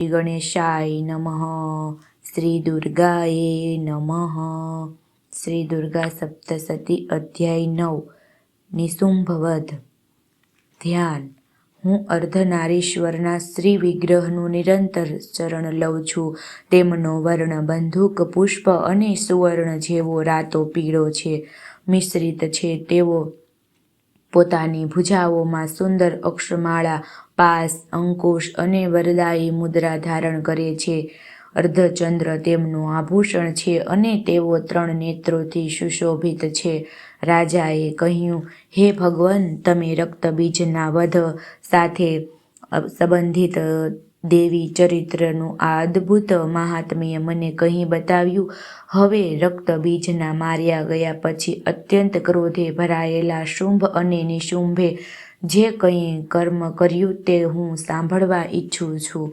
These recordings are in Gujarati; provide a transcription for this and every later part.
શ્રી ગણેશાય નમઃ. શ્રી દુર્ગાએ નમઃ. શ્રી દુર્ગા સપ્તશતી અધ્યાય 9 નિશુંભવધ. ધ્યાન. હું અર્ધનારીશ્વરના શ્રી વિગ્રહનું નિરંતર ચરણ લઉં છું. તેમનો વર્ણ બંદૂક પુષ્પ અને સુવર્ણ જેવો રાતો પીળો છે, મિશ્રિત છે. તેઓ પોતાની ભુજાઓમાં સુંદર અક્ષમાળા, પાસ, અંકુશ અને વરદાયી મુદ્રા ધારણ કરે છે. અર્ધચંદ્ર તેમનું આભૂષણ છે અને તેઓ 3 નેત્રોથી સુશોભિત છે. રાજાએ કહ્યું, હે ભગવાન, તમે રક્તબીજના વધ સાથે સંબંધિત દેવી ચરિત્રનું આ અદ્ભુત મહાત્મ્ય મને કહી બતાવ્યું. હવે રક્તબીજના માર્યા ગયા પછી અત્યંત ક્રોધે ભરાયેલા શુંભ અને નિશુંભે જે કંઈ કર્મ કર્યું તે હું સાંભળવા ઈચ્છું છું.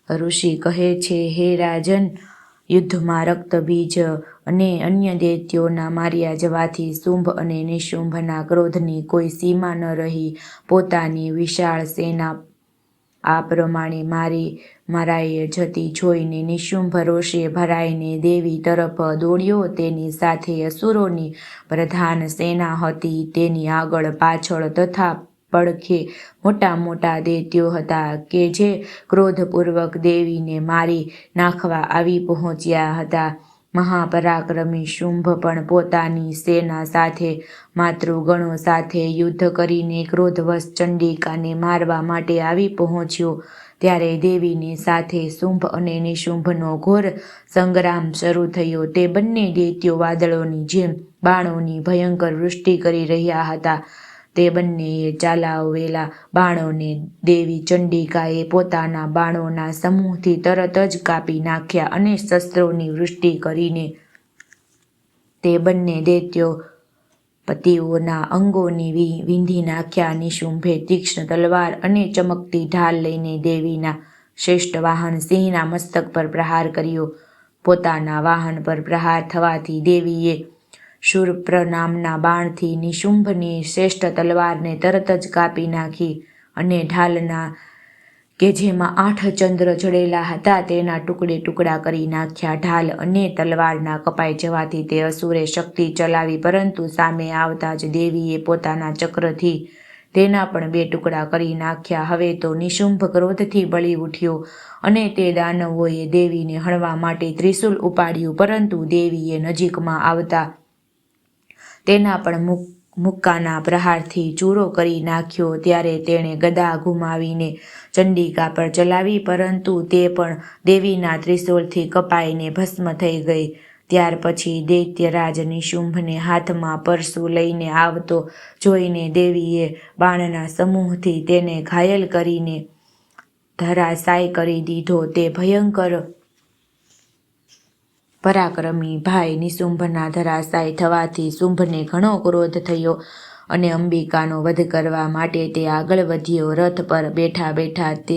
ઋષિ કહે છે, હે રાજન, યુદ્ધમાં રક્તબીજ અને અન્ય દૈત્યોના માર્યા જવાથી શુંભ અને નિશુંભના ક્રોધની કોઈ સીમા ન રહી. પોતાની વિશાળ સેના આ પ્રમાણે મરાઈ જતી જોઈને નિશુંભ રોષે ભરાઈને દેવી તરફ દોડ્યો. તેની સાથે અસુરોની પ્રધાન સેના હતી. તેની આગળ પાછળ તથા પડખે મોટા મોટા દૈત્યો હતા કે જે ક્રોધપૂર્વક દેવીને મારી નાખવા આવી પહોંચ્યા હતા. મહાપરાક્રમી શુંભ પણ પોતાની સેના સાથે માતૃગણો સાથે યુદ્ધ કરીને ક્રોધવશ ચંડિકાને મારવા માટે આવી પહોંચ્યો. ત્યારે દેવીની સાથે શુંભ અને નિશુંભનો ઘોર સંગ્રામ શરૂ થયો. તે બંને દૈત્યો વાદળોની જેમ બાણોની ભયંકર વૃષ્ટિ કરી રહ્યા હતા. તે બંનેએ ચલાવેલા બાણોને દેવી ચંડિકાએ પોતાના બાણોના સમૂહથી તરત જ કાપી નાખ્યા અને શસ્ત્રોની વૃષ્ટિ કરીને તે બંને દૈત્યો પતિઓના અંગોની વીંધી નાખ્યા. નિશુંભે તીક્ષ્ણ તલવાર અને ચમકતી ઢાલ લઈને દેવીના શ્રેષ્ઠ વાહન સિંહના મસ્તક પર પ્રહાર કર્યો. પોતાના વાહન પર પ્રહાર થવાથી દેવીએ શૂર્પ્ર નામના બાણથી નિશુંભની શ્રેષ્ઠ તલવારને તરત જ કાપી નાખી અને ઢાલના કે જેમાં 8 ચંદ્ર જડેલા હતા તેના ટુકડે ટુકડા કરી નાખ્યા. ઢાલ અને તલવારના કપાઈ જવાથી તે અસુરે શક્તિ ચલાવી, પરંતુ સામે આવતા જ દેવીએ પોતાના ચક્રથી તેના પણ 2 ટુકડા કરી નાખ્યા. હવે તો નિશુંભ ક્રોધથી બળી ઉઠ્યો અને તે દાનવોએ દેવીને હણવા માટે ત્રિશૂલ ઉપાડ્યું, પરંતુ દેવીએ નજીકમાં આવતા તેના પણ મુક્કાના પ્રહારથી ચૂરો કરી નાખ્યો. ત્યારે તેણે ગદા ઘુમાવીને ચંડિકા પર ચલાવી, પરંતુ તે પણ દેવીના ત્રિશૂલથી કપાઈને ભસ્મ થઈ ગઈ. ત્યાર પછી દૈત્યરાજ નિશુંભને હાથમાં પરશુ લઈને આવતો જોઈને દેવીએ બાણના સમૂહથી તેને ઘાયલ કરીને ધરાશાય કરી દીધો. તે ભયંકર પરાક્રમી ભાઈ નિશુંભના ધરાશાય થવાથી શુંભને ઘણો ક્રોધ થયો અને અંબિકાનો વધ કરવા માટે તે આગળ વધ્યો. રથ પર બેઠા બેઠા તે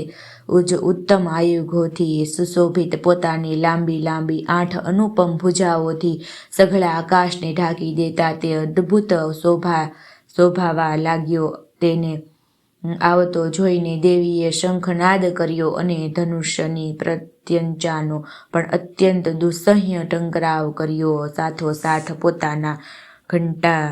ઉત્તમ આયુધોથી સુશોભિત પોતાની લાંબી લાંબી 8 અનુપમ ભુજાઓથી સઘળા આકાશને ઢાંકી દેતા તે અદ્ભુત શોભાવા લાગ્યો. તેને આવતો જોઈને દેવીએ શંખનાદ કર્યો અને ધનુષ્યની પ્રત્યંચાનો પણ અત્યંત દુસ્સહ્ય ટંકરાવ કર્યો. સાથોસાથ પોતાના ઘંટા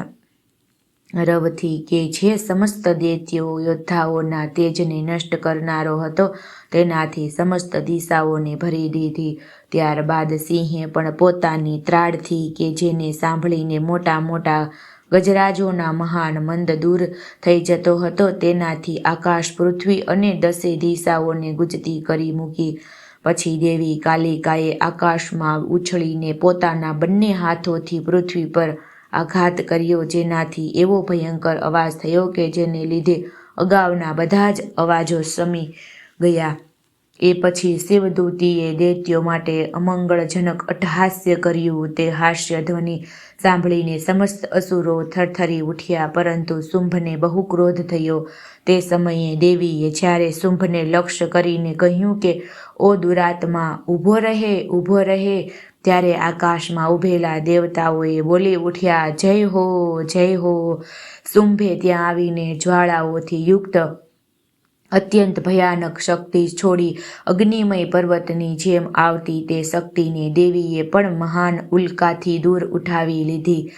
રવથી કે જે સમસ્ત દૈત્યો યોદ્ધાઓના તેજને નષ્ટ કરનારો હતો તેનાથી સમસ્ત દિશાઓને ભરી દીધી. ત્યારબાદ સિંહે પણ પોતાની ત્રાડથી કે જેને સાંભળીને મોટા મોટા ગજરાજોના મહાન મંદ દૂર થઈ જતો હતો તેનાથી આકાશ, પૃથ્વી અને 10 દિશાઓને ગુંજતી કરી મૂકી. પછી દેવી કાલિકાએ આકાશમાં ઉછળીને પોતાના બંને હાથોથી પૃથ્વી પર આઘાત કર્યો, જેનાથી એવો ભયંકર અવાજ થયો કે જેને લીધે અગાઉના બધા જ અવાજો શમી ગયા. એ પછી શિવદૂતીએ દૈત્યો માટે અમંગળજનક અટ્ટહાસ્ય કર્યું. તે હાસ્ય ધ્વનિ સાંભળીને સમસ્ત અસુરો થરથરી ઉઠ્યા, પરંતુ શુંભને બહુ ક્રોધ થયો. તે સમયે દેવીએ જ્યારે શુંભને લક્ષ્ય કરીને કહ્યું કે, ઓ દુરાત્મા, ઊભો રહે, ઊભો રહે. ત્યારે આકાશમાં ઊભેલા દેવતાઓએ બોલી ઉઠ્યા, જય હો, જય હો. શુંભે ત્યાં આવીને જ્વાળાઓથી યુક્ત અત્યંત ભયાનક શક્તિ છોડી અગ્નિમય પર્વતની જેમ આવતી તે શક્તિને દેવીએ પણ મહાન ઉલ્કાથી દૂર ઉઠાવી લીધી.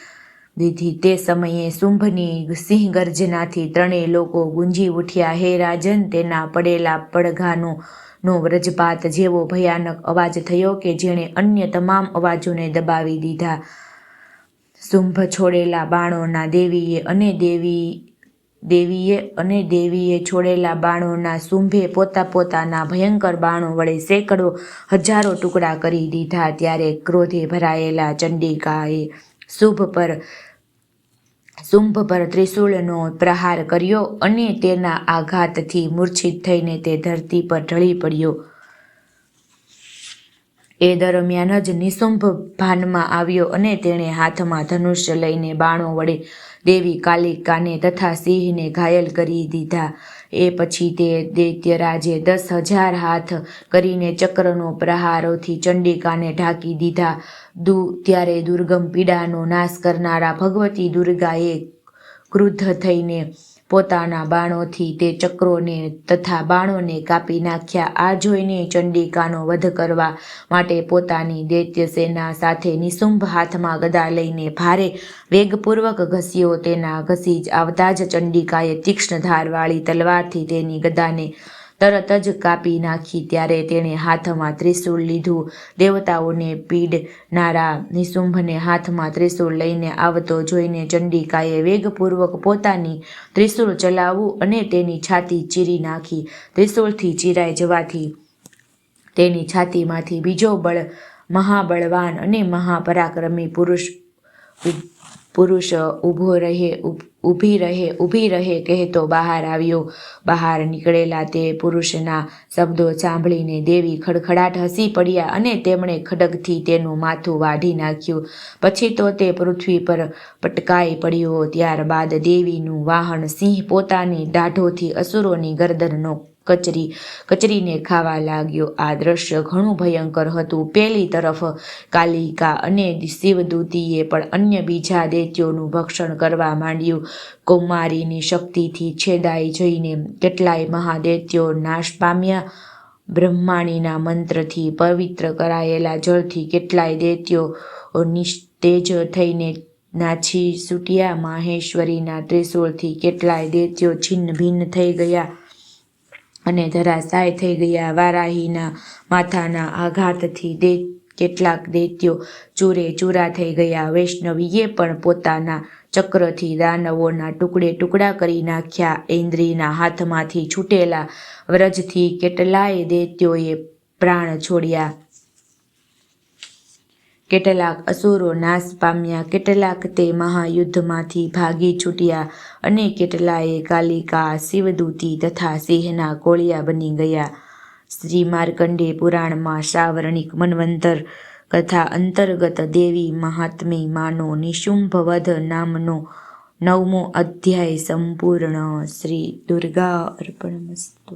તે સમયે શુંભની સિંહ ગર્જનાથી ત્રણેય લોકો ગુંજી ઉઠ્યા. હે રાજન, તેના પડેલા પડઘાનો વ્રજપાત જેવો ભયાનક અવાજ થયો કે જેણે અન્ય તમામ અવાજોને દબાવી દીધા. શુંભ છોડેલા બાણોના દેવીએ છોડેલા બાણોના શુંભે પોતાના ભયંકર બાણો વડે સેંકડો હજારો ટુકડા કરી દીધા. ત્યારે ક્રોધે ભરાયેલા ચંડિકાએ શુંભ પર ત્રિશૂળનો પ્રહાર કર્યો અને તેના આઘાતથી મૂર્છિત થઈને તે ધરતી પર ઢળી પડ્યો. એ દરમિયાન જ નિશુંભ ભાનમાં આવ્યો અને તેણે હાથમાં ધનુષ્ય લઈને બાણો વડે દેવી કાલિકાને તથા સિંહને ઘાયલ કરી દીધા. એ પછી તે દૈત્યરાજે 10,000 હાથ કરીને ચક્રનો પ્રહારોથી ચંડિકાને ઢાંકી દીધા. ત્યારે દુર્ગમ પીડાનો નાશ કરનારા ભગવતી દુર્ગાએ ક્રુદ્ધ થઈને પોતાના બાણોથી તે ચક્રોને તથા બાણોને કાપી નાખ્યા. આ જોઈને ચંડિકાનો વધ કરવા માટે પોતાની દૈત્ય સેના સાથે નિશુંભ હાથમાં ગદા લઈને ભારે વેગપૂર્વક ઘસ્યો. તેના ઘસી જ આવતા જ ચંડિકાએ તીક્ષ્ણ ધારવાળી તલવારથી તેની ગદાને તરત જ કાપી નાખી. ત્યારે તેણે હાથમાં ત્રિશૂળ લીધું. દેવતાઓને પીડનારા નિશુંભને હાથમાં ત્રિશૂળ લઈને આવતો જોઈને ચંડિકાએ વેગપૂર્વક પોતાની ત્રિશૂળ ચલાવ્યું અને તેની છાતી ચીરી નાખી. ત્રિશૂળથી ચીરાઈ જવાથી તેની છાતીમાંથી બીજો મહાબળવાન અને મહાપરાક્રમી પુરુષ ઊભી રહે કહેતો બહાર આવ્યો. બહાર નીકળેલા તે પુરુષના શબ્દો સાંભળીને દેવી ખડખડાટ હસી પડ્યા અને તેમણે ખડગથી તેનું માથું વાઢી નાખ્યું. પછી તો તે પૃથ્વી પર પટકાઈ પડ્યો. ત્યારબાદ દેવીનું વાહન સિંહ પોતાની દાઢોથી અસુરોની ગરદનનો કચરીને ખાવા લાગ્યો. આ દ્રશ્ય ઘણું ભયંકર હતું. પેલી તરફ કાલિકા અને શિવદૂતીએ પણ અન્ય બીજા દૈત્યોનું ભક્ષણ કરવા માંડ્યું. કૌમારીની શક્તિથી છેદાઈ જઈને કેટલાય મહાદૈત્યો નાશ પામ્યા. બ્રહ્માણીના મંત્રથી પવિત્ર કરાયેલા જળથી કેટલાય દૈત્યો નિસ્તેજ થઈને નાસી છૂટ્યા. માહેશ્વરીના ત્રિશૂળથી કેટલાય દૈત્યો છિન્ન ભિન્ન થઈ ગયા અને ધરાશાય થઈ ગયા. વારાહીના માથાના આઘાતથી કેટલાક દૈત્યો ચૂરે ચૂરા થઈ ગયા. વૈષ્ણવીએ પણ પોતાના ચક્રથી દાનવોના ટુકડા કરી નાખ્યા. ઇન્દ્રના હાથમાંથી છૂટેલા વ્રજથી કેટલાય દૈત્યોએ પ્રાણ છોડ્યા. કેટલાક અસુરો નાશ પામ્યા, કેટલાક તે મહાયુદ્ધમાંથી ભાગી છૂટ્યા અને કેટલાયે કાલિકા, શિવદૂતી તથા સિંહના કોળિયા બની ગયા. શ્રી માર્કંડેય પુરાણમાં સાવર્ણિક મન્વંતર કથા અંતર્ગત દેવી મહાત્મ્ય માનો નિશુંભ વધ નામનો 9મો અધ્યાય સંપૂર્ણ. શ્રી દુર્ગા અર્પણમસ્તુ.